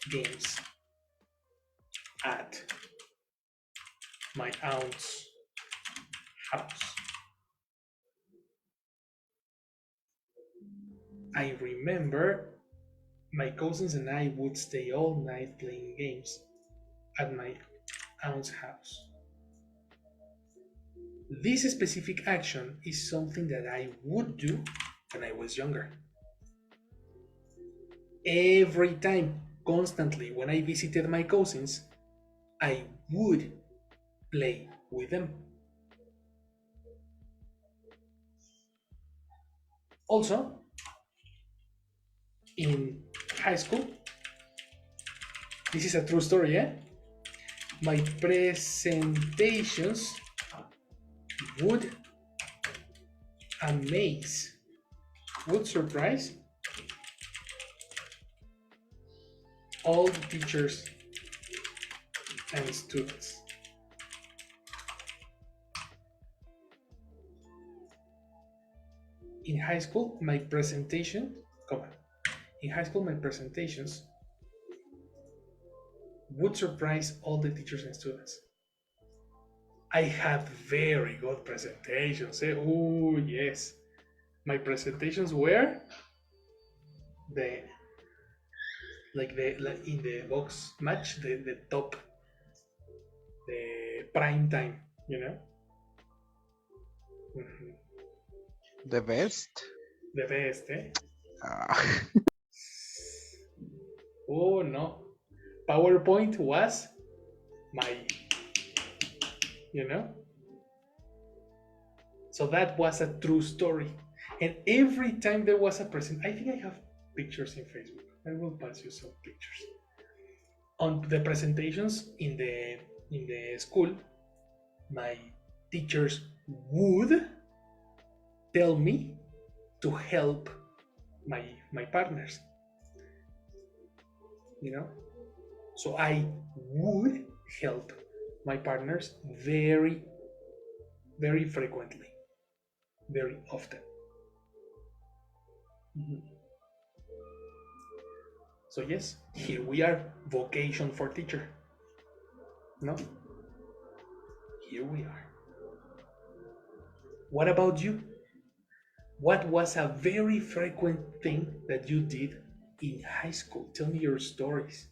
games at my aunt's house. I remember my cousins and I would stay all night playing games at my aunt's house. This specific action is something that I would do when I was younger. Every time, constantly, when I visited my cousins, I would play with them. Also, in high school, this is a true story, my presentations would surprise all the teachers and students. In high school, my presentations would surprise all the teachers and students. I had very good presentations. Oh yes, my presentations were in the box match, the top, the prime time, Mm-hmm. The best? The best, Ah. Oh no, PowerPoint was my, you know? So that was a true story. And every time there was a present, I think I have pictures in Facebook. I will pass you some pictures. On the presentations in the school, my teachers would tell me to help my partners. You know? So I would help my partners very, very frequently, very often. Mhm. So yes, here we are, vocation for teacher. No? Here we are. What about you? What was a very frequent thing that you did in high school? Tell me your stories.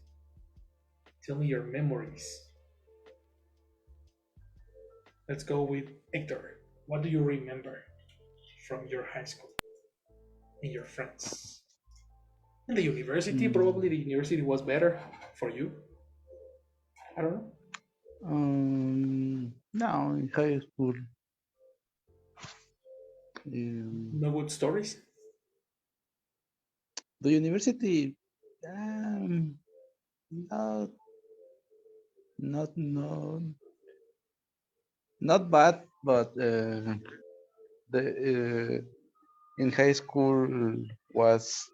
Tell me your memories. Let's go with Hector. What do you remember from your high school and your friends? And the university, probably the university was better for you. I don't know. No, in high school. No good stories. The university, not, not, not bad, but the in high school was,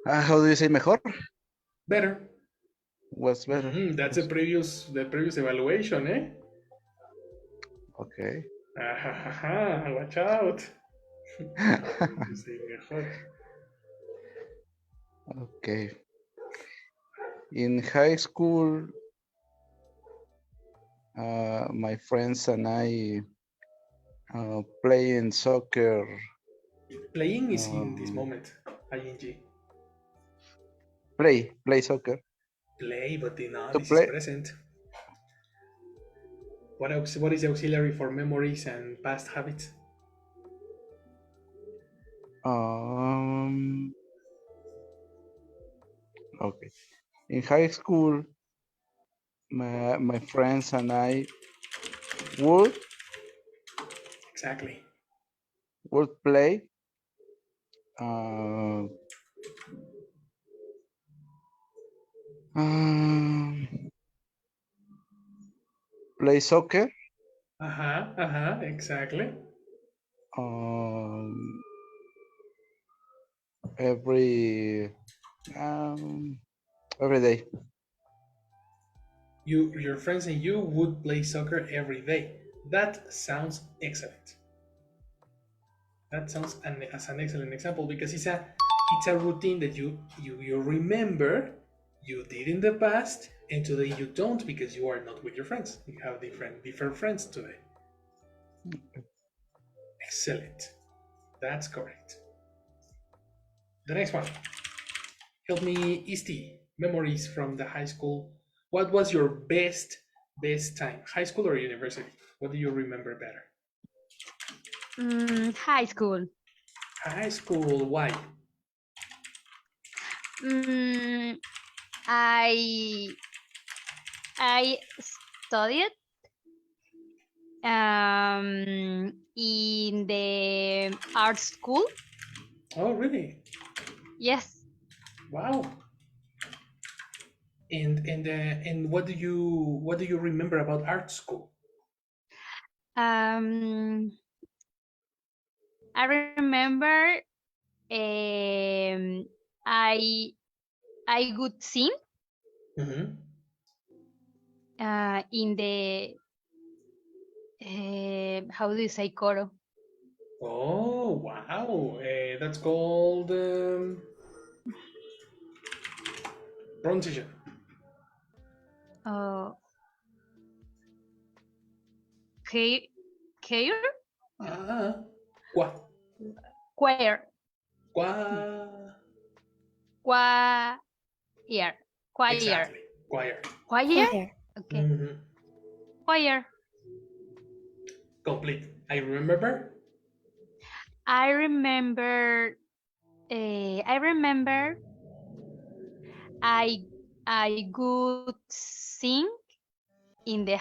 how do you say mejor? Better. Was better. That's the previous evaluation, eh? Okay. Watch out. You say mejor. Okay. In high school, my friends and I playing soccer. Playing is in this moment. ing. Play soccer. Play, but now To this is play. present. What else? What is the auxiliary for memories and past habits? Okay. In high school, my friends and I would Exactly. play play soccer Exactly. every every day. Your friends and you would play soccer every day. That sounds excellent. That sounds as an excellent example because it's a routine that you remember you did in the past and today you don't because you are not with your friends. You have different friends today. Excellent. That's correct. The next one. Help me, Isti. Memories from the high school. What was your best time? High school or university? What do you remember better? High school. High school. Why? I studied in the art school. Oh, really? Yes. Wow. And what do you remember about art school? I remember I would sing Mm-hmm. in the how do you say coro? Oh, wow. That's called pronunciation. Uh, care Ah, qua, choir qua. choir choir Exactly. Choir. choir. Choir. Okay, Mm-hmm. choir. Complete. I remember. I remember. I remember I could sing in the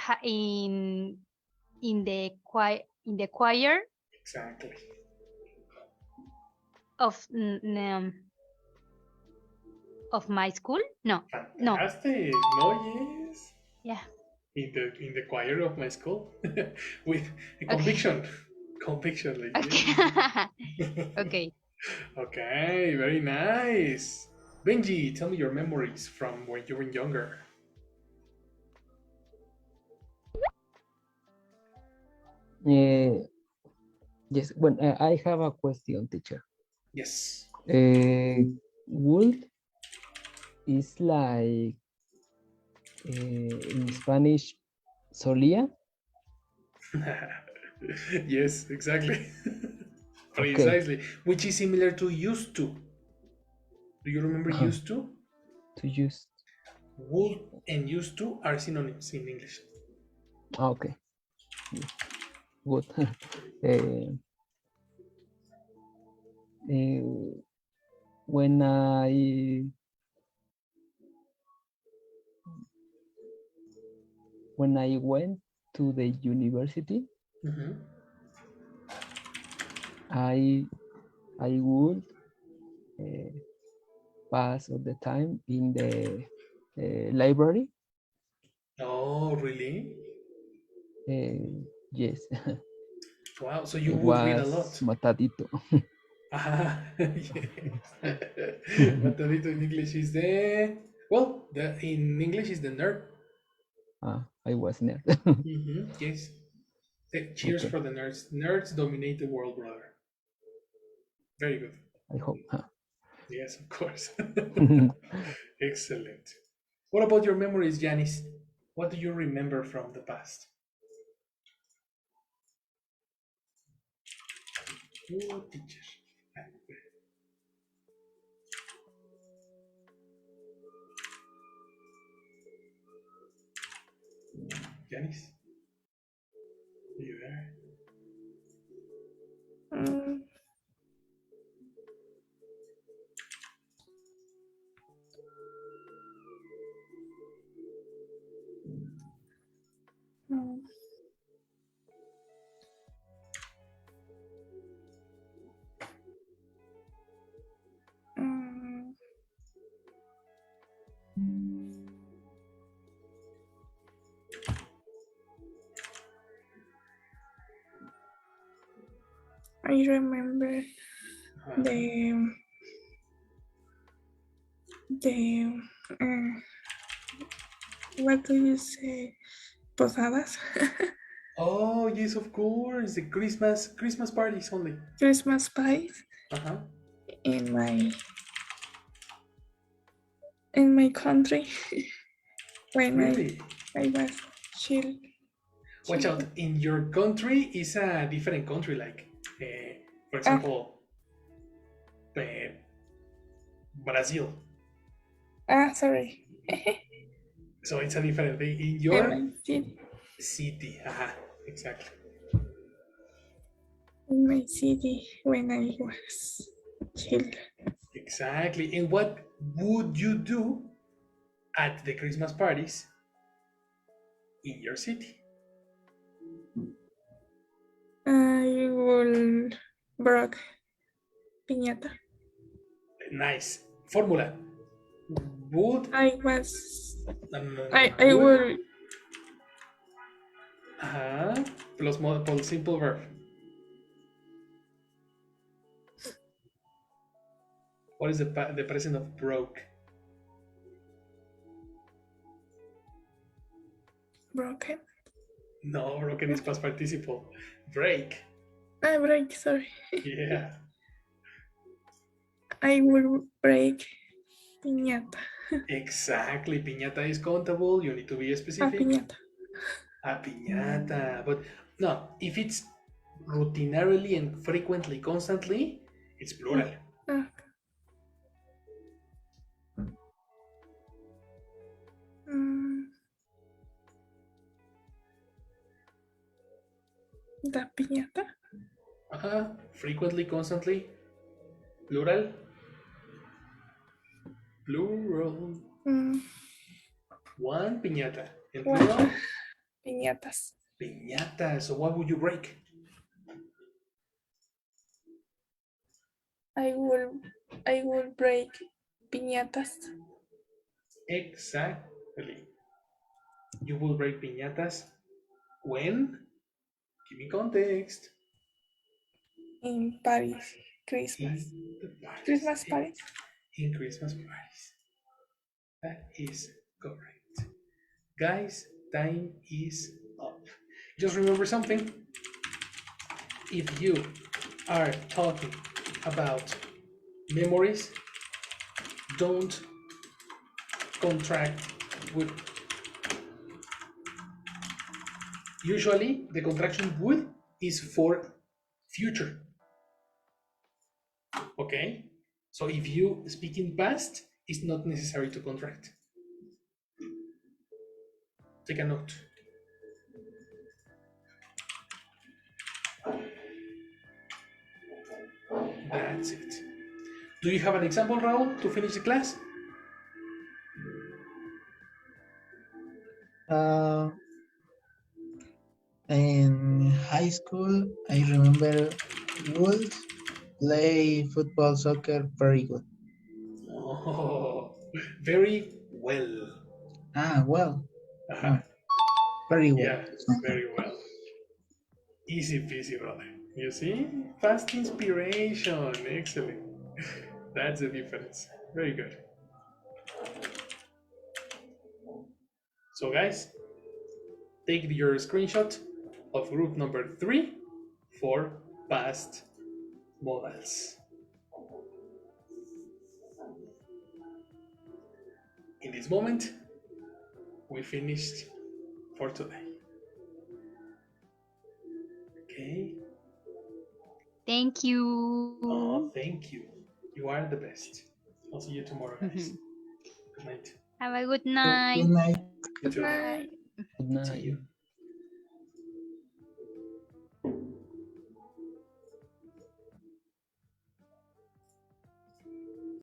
in the choir Exactly. of of my school. No, no, Fantastic. No, yes. yeah. In the choir of my school with Okay, conviction. Conviction, like okay, yes. okay. Okay, very nice. Benji, tell me your memories from when you were younger. Uh, yes, when I have a question, teacher. Yes. Would is like in Spanish, solía. Yes, exactly. Okay. Precisely. Which is similar to used to. Do you remember Uh-huh. used to? To use. Would and used to are synonyms in English. Okay. Good. uh, when I went to the university, Mm-hmm. I would pass all the time in the library. Oh, really? Yes, Wow. So you it would read a was lot. matadito. Ah, yes. Matadito in English is the in English is the nerd. I was nerd. Yes. Cheers Okay, for the nerds. Nerds dominate the world, brother. Very good. I hope. Yes, of course. Excellent. What about your memories, Janice? What do you remember from the past? Oh, teacher. Janice, are you there? Mm, mm, mm. I remember the the what do you say? Posadas, Oh, yes, of course. The Christmas parties only. Christmas pies Uh-huh. in my country when Really? I was chill. Watch out. Children. In your country is a different country. Like, for Ah, example, uh, Brazil. sorry. So it's a different thing. In And your my city, city. Uh-huh. Exactly. in my city when I was chill. Exactly. And what would you do at the Christmas parties in your city? I will broke piñata. Nice. Formula. Would, I was no, no, no, I would, will plus simple verb. What is the present of broke? broken. No, broken is past participle. Break. Break, sorry. Yeah. I will break piñata. Exactly. Piñata is countable. You need to be specific. Piñata. A piñata. But no, if it's routinarily and frequently, constantly, it's plural. Ah, mm, la piñata. Frequently, constantly, plural. Plural. Mm, One piñata. En One. plural, piñatas. piñata. So what would you break? I will break piñatas. Exactly. You will break piñatas when? Give me context. In Paris, Christmas. In the parties. Christmas Paris. In Christmas parties. That is correct. Guys, time is up. Just remember something. If you are talking about memories, don't contract with. Usually, the contraction would is for future. Okay? So if you speak in past, it's not necessary to contract. Take a note. That's it. Do you have an example, Raul, to finish the class? In high school, I remember would play football, soccer very good. Oh, very well. Well, Uh-huh. very well. Yeah, very well. Easy peasy, brother. You see? Fast inspiration. Excellent. That's the difference. Very good. So, guys, take your screenshot of group number 3 for past modals. In this moment, we finished for today. Okay. Thank you. Oh, thank you. You are the best. I'll see you tomorrow, guys. Good night. Have a good Good night. night. You too. Bye. Good See night. you.